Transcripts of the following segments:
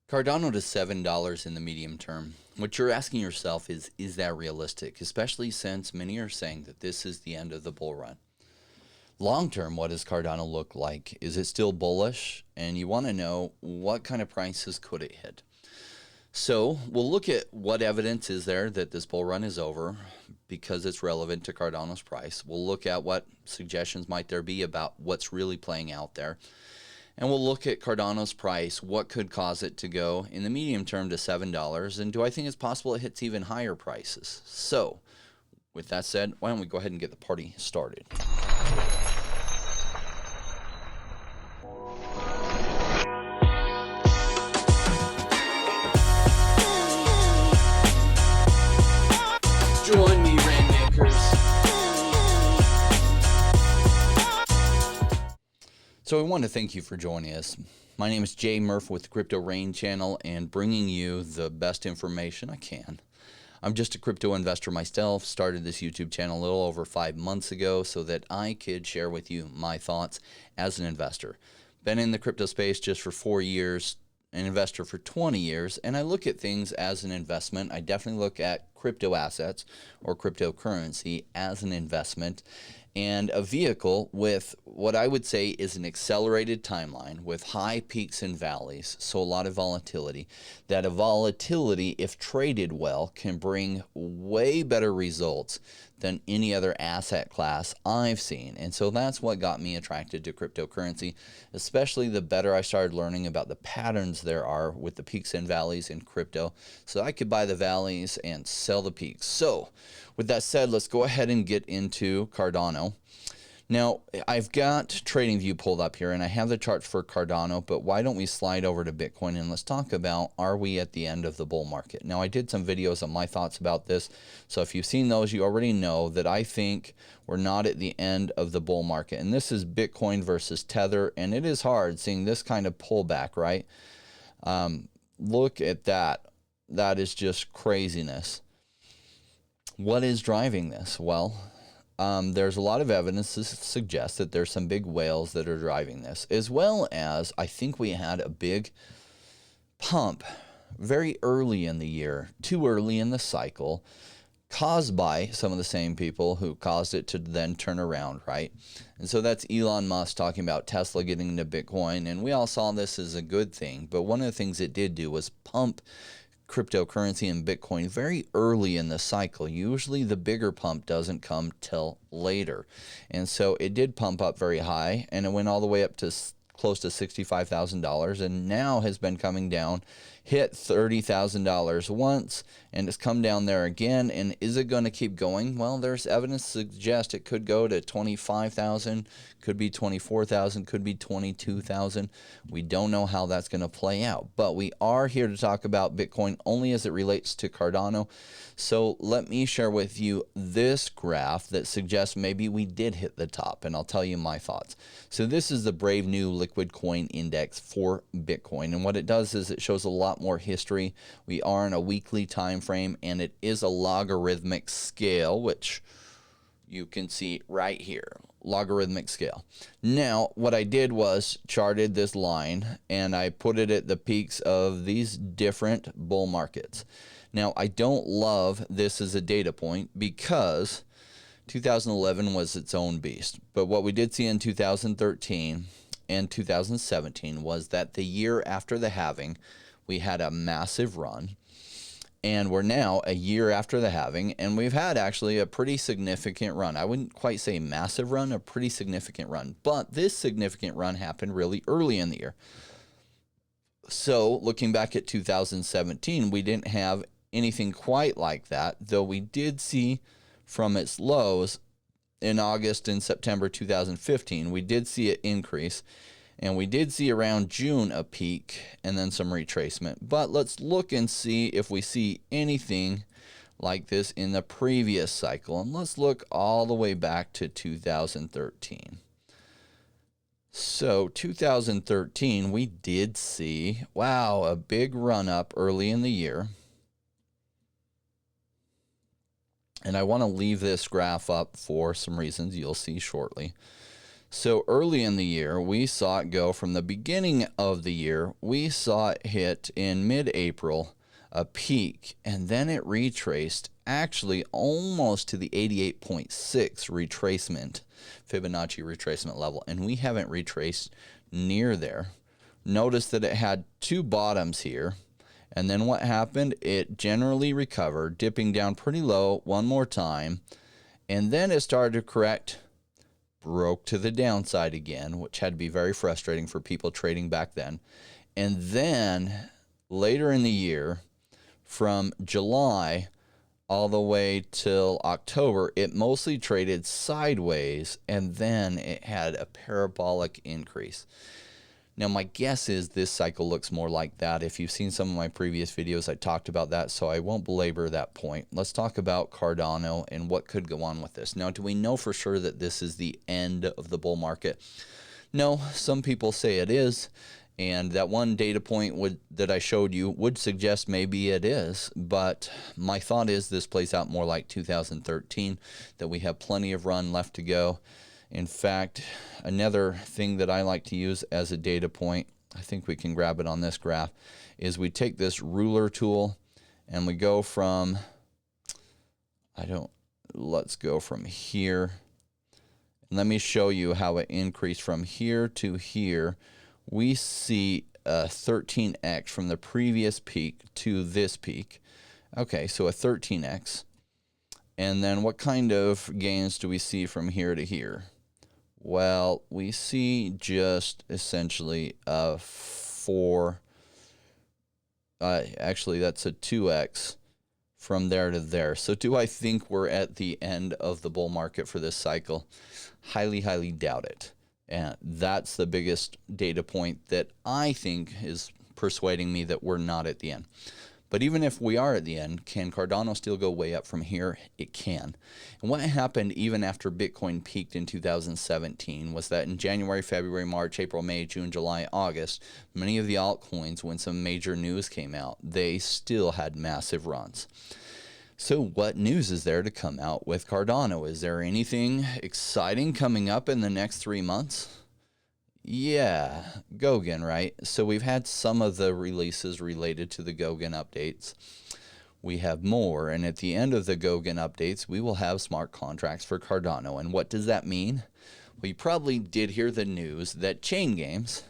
Cardano to $7 in the medium term. What you're asking yourself is that realistic? Especially since many are saying that this is the end of the bull run. Long term, what does Cardano look like? Is it still bullish? And you want to know what kind of prices could it hit. So we'll look at what evidence is there that this bull run is over because it's relevant to Cardano's price. We'll look at what suggestions might there be about what's really playing out there. And we'll look at Cardano's price, what could cause it to go in the medium term to $7, and do I think it's possible it hits even higher prices? So, with that said, why don't we go ahead and get the party started. Join me, Rainmakers. So I want to thank you for joining us. My name is Jay Murph with the Crypto Rain channel and bringing you the best information I can. I'm just a crypto investor myself, started this YouTube channel a little over 5 months ago so that I could share with you my thoughts as an investor. Been in the crypto space just for 4 years, an investor for 20 years, and I look at things as an investment. I definitely look at crypto assets or cryptocurrency as an investment and a vehicle with what I would say is an accelerated timeline with high peaks and valleys, so a lot of volatility. That a volatility, if traded well, can bring way better results than any other asset class I've seen. And so that's what got me attracted to cryptocurrency, especially the better I started learning about the patterns there are with the peaks and valleys in crypto, so I could buy the valleys and sell the peaks. So with that said, let's go ahead and get into Cardano. Now, I've got TradingView pulled up here, and I have the charts for Cardano, but why don't we slide over to Bitcoin and let's talk about, are we at the end of the bull market? Now, I did some videos on my thoughts about this, so if you've seen those, you already know that I think we're not at the end of the bull market. And this is Bitcoin versus Tether, and it is hard seeing this kind of pullback, right? Look at that. That is just craziness. What is driving this? Well, there's a lot of evidence to suggest that there's some big whales that are driving this, as well as I think we had a big pump very early in the year, too early in the cycle, caused by some of the same people who caused it to then turn around, right? And so that's Elon Musk talking about Tesla getting into Bitcoin, and we all saw this as a good thing, but one of the things it did do was pump cryptocurrency and Bitcoin very early in the cycle. Usually the bigger pump doesn't come till later. And so it did pump up very high, and it went all the way up to close to $65,000, and now has been coming down, hit $30,000 once, and it's come down there again. And is it going to keep going? Well, there's evidence to suggest it could go to 25,000, could be 24,000, could be 22,000. We don't know how that's going to play out, but we are here to talk about Bitcoin only as it relates to Cardano. So let me share with you this graph that suggests maybe we did hit the top, and I'll tell you my thoughts. So this is the Brave New Liquid Coin Index for Bitcoin, and what it does is it shows a lot more history. We are in a weekly time frame, and it is a logarithmic scale, which you can see right here, logarithmic scale. Now, what I did was charted this line, and I put it at the peaks of these different bull markets. Now, I don't love this as a data point because 2011 was its own beast. But what we did see in 2013 and 2017 was that the year after the halving, we had a massive run. And we're now a year after the halving, and we've had actually a pretty significant run. I wouldn't quite say massive run, a pretty significant run. But this significant run happened really early in the year. So looking back at 2017, we didn't have anything quite like that, though we did see from its lows in August and September 2015, we did see it increase, and we did see around June a peak and then some retracement. But let's look and see if we see anything like this in the previous cycle, and let's look all the way back to 2013. So 2013, we did see, wow, a big run up early in the year. And I want to leave this graph up for some reasons you'll see shortly. So early in the year, we saw it go from the beginning of the year, we saw it hit in mid-April, a peak, and then it retraced actually almost to the 88.6 retracement, Fibonacci retracement level, and we haven't retraced near there. Notice that it had two bottoms here, and then what happened? It generally recovered, dipping down pretty low one more time, and then it started to correct, broke to the downside again, which had to be very frustrating for people trading back then. And then later in the year, from July all the way till October, it mostly traded sideways, and then it had a parabolic increase. Now, my guess is this cycle looks more like that. If you've seen some of my previous videos, I talked about that, so I won't belabor that point. Let's talk about Cardano and what could go on with this. Now, do we know for sure that this is the end of the bull market? No, some people say it is, and that one data point that I showed you would suggest maybe it is, but my thought is this plays out more like 2013, that we have plenty of run left to go. In fact, another thing that I like to use as a data point, I think we can grab it on this graph, is we take this ruler tool and we go from, let's go from here. And let me show you how it increased from here to here. We see a 13x from the previous peak to this peak. Okay, so a 13x. And then what kind of gains do we see from here to here? Well, we see just essentially a 4, actually that's a 2x from there to there. So do I think we're at the end of the bull market for this cycle? Highly, highly doubt it. And that's the biggest data point that I think is persuading me that we're not at the end. But even if we are at the end, can Cardano still go way up from here? It can. And what happened even after Bitcoin peaked in 2017 was that in January, February, March, April, May, June, July, August, many of the altcoins, when some major news came out, they still had massive runs. So what news is there to come out with Cardano? Is there anything exciting coming up in the next 3 months? Yeah, Goguen, right? So we've had some of the releases related to the Goguen updates. We have more, and at the end of the Goguen updates, we will have smart contracts for Cardano. And what does that mean? Well, you probably did hear the news that Chain Games,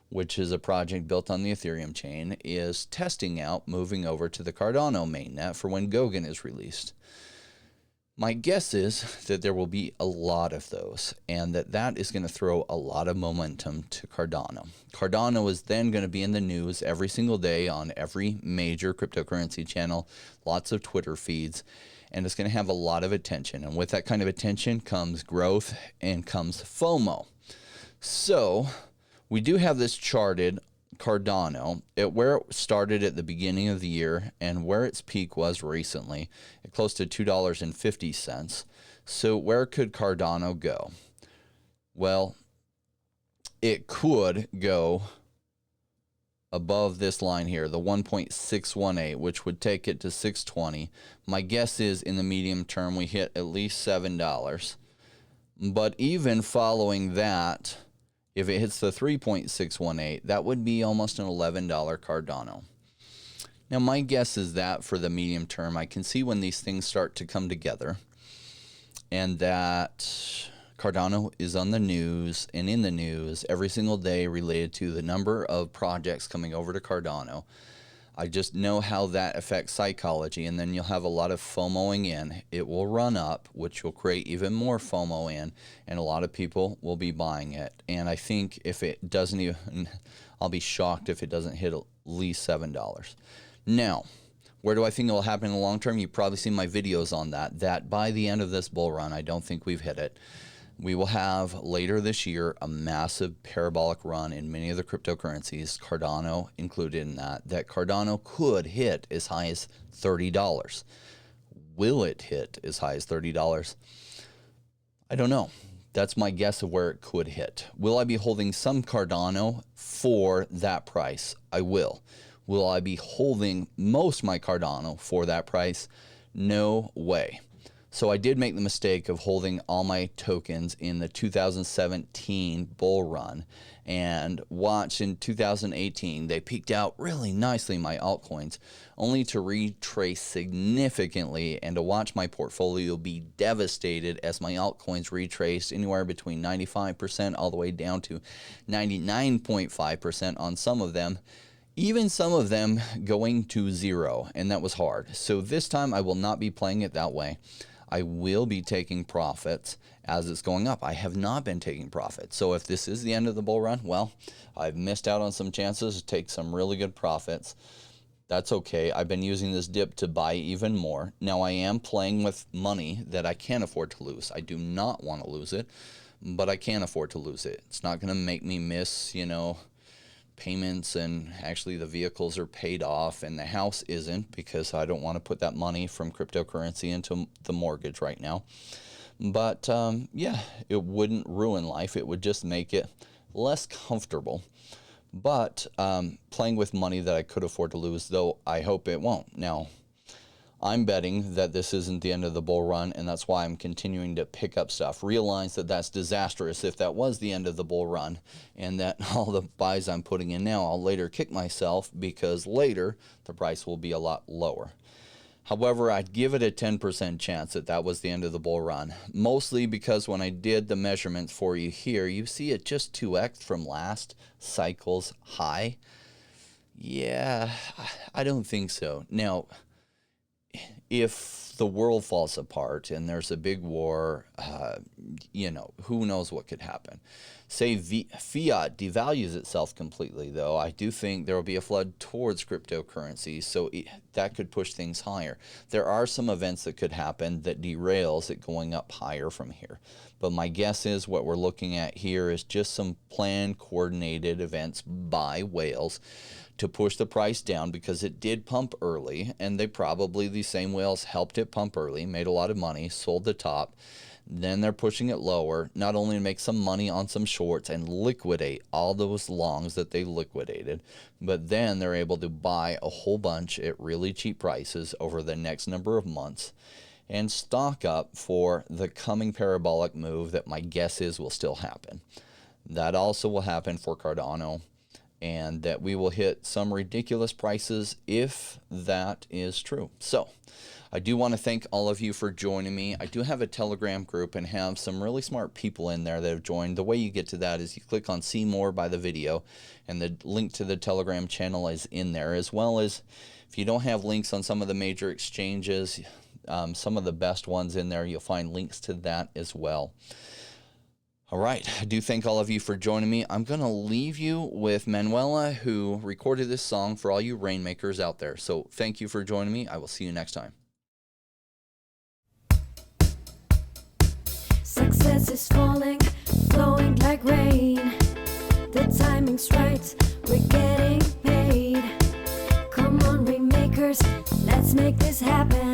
which is a project built on the Ethereum chain, is testing out moving over to the Cardano mainnet for when Goguen is released. My guess is that there will be a lot of those, and that is going to throw a lot of momentum to Cardano. Cardano is then going to be in the news every single day on every major cryptocurrency channel, lots of Twitter feeds, and it's going to have a lot of attention. And with that kind of attention comes growth and comes FOMO. So we do have this charted Cardano at where it started at the beginning of the year and where its peak was recently at close to $2.50. So where could Cardano go? Well, it could go above this line here, the 1.618, which would take it to 620. My guess is in the medium term we hit at least $7. But even following that, if it hits the 3.618, that would be almost an $11 Cardano. Now, my guess is that for the medium term, I can see when these things start to come together and that Cardano is on the news and in the news every single day related to the number of projects coming over to Cardano. I just know how that affects psychology, and then you'll have a lot of FOMOing in. It will run up, which will create even more FOMO in, and a lot of people will be buying it. And I think if it doesn't even, I'll be shocked if it doesn't hit at least $7. Now, where do I think it will happen in the long term? You've probably seen my videos on that by the end of this bull run, I don't think we've hit it. We will have later this year a massive parabolic run in many of the cryptocurrencies, Cardano included in that Cardano could hit as high as $30. Will it hit as high as $30? I don't know. That's my guess of where it could hit. Will I be holding some Cardano for that price? I will. Will I be holding most of my Cardano for that price? No way. So I did make the mistake of holding all my tokens in the 2017 bull run, and watch in 2018 they peaked out really nicely, my altcoins, only to retrace significantly and to watch my portfolio be devastated as my altcoins retraced anywhere between 95% all the way down to 99.5% on some of them. Even some of them going to zero, and that was hard. So this time I will not be playing it that way. I will be taking profits as it's going up. I have not been taking profits. So if this is the end of the bull run, well, I've missed out on some chances to take some really good profits. That's okay. I've been using this dip to buy even more. Now I am playing with money that I can't afford to lose. I do not want to lose it, but I can't afford to lose it. It's not going to make me miss, payments, and actually the vehicles are paid off and the house isn't, because I don't want to put that money from cryptocurrency into the mortgage right now. But yeah, it wouldn't ruin life. It would just make it less comfortable. But playing with money that I could afford to lose, though I hope it won't. Now, I'm betting that this isn't the end of the bull run, and that's why I'm continuing to pick up stuff. Realize that that's disastrous if that was the end of the bull run, and that all the buys I'm putting in now, I'll later kick myself because later the price will be a lot lower. However, I'd give it a 10% chance that that was the end of the bull run, mostly because when I did the measurements for you here, you see it just 2x from last cycle's high. Yeah, I don't think so. Now, if the world falls apart and there's a big war, who knows what could happen. Say fiat devalues itself completely, though, I do think there will be a flood towards cryptocurrency, so that could push things higher. There are some events that could happen that derails it going up higher from here. But my guess is what we're looking at here is just some planned, coordinated events by whales to push the price down, because it did pump early, and these same whales helped it pump early, made a lot of money, sold the top. Then they're pushing it lower, not only to make some money on some shorts and liquidate all those longs that they liquidated, but then they're able to buy a whole bunch at really cheap prices over the next number of months and stock up for the coming parabolic move that my guess is will still happen. That also will happen for Cardano, and that we will hit some ridiculous prices if that is true. So I do want to thank all of you for joining me. I do have a Telegram group and have some really smart people in there that have joined. The way you get to that is you click on see more by the video, and the link to the Telegram channel is in there, as well as if you don't have links on some of the major exchanges, some of the best ones in there, you'll find links to that as well. All right, I do thank all of you for joining me. I'm going to leave you with Manuela, who recorded this song for all you rainmakers out there. So thank you for joining me. I will see you next time. Success is falling, flowing like rain. The timing's right, we're getting paid. Come on, rainmakers, let's make this happen.